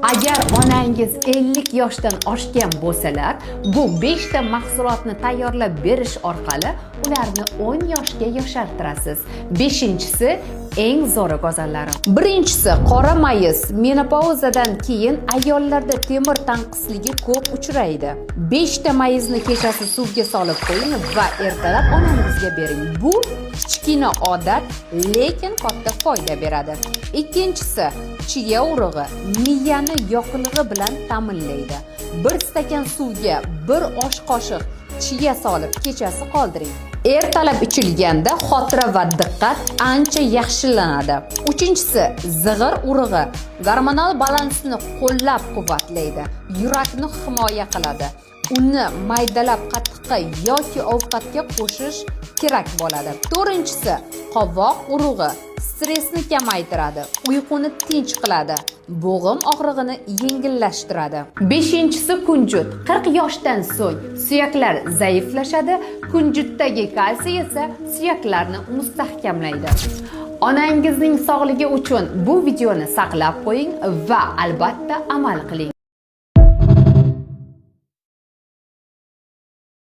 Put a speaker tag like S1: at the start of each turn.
S1: Agar onangiz 50 yoshdan oshgan bo'lsalar, bu 5 ta mahsulotni tayyorlab berish orqali ularni 10 yoshga yoshartirasiz. 5-inchisi eng zo'ri go'zallari. Birinchisi qora mayiz. Menopauzadan keyin ayollarda temir tanqisligi ko'p uchraydi. 5 ta mayizni kechasi suvga solib qo'ying va ertalab onangizga bering. Bu kichkina odat, lekin katta foyda beradi. Ikkinchisi chiya urug'i. Miyani yoqilg'i bilan ta'minlaydi. 1 stakan suvga 1 osh qoshiq chiya solib kechasi qoldiring. Ertalab ichilganda xotira va diqqat ancha yaxshilanadi. Uchinchisi zig'ir urug'i. Gormonal balansni qo'llab-quvvatlaydi, yurakni himoya qiladi. Uni maydalab qatiqqa yoki ovqatga qo'shish kerak bo'ladi. To'rtinchisi qovoq urug'i. Stressni kamaytiradi, uyquni tinch qiladi, bo'g'im og'rig'ini yengillashtiradi. 5-inchisi kunjut. 40 yoshdan so'ng suyaklar zaiflashadi, kunjutdagi kalsiy esa suyaklarni mustahkamlaydi. Onangizning sog'ligi uchun bu videoni saqlab qo'ying va albatta amal qiling.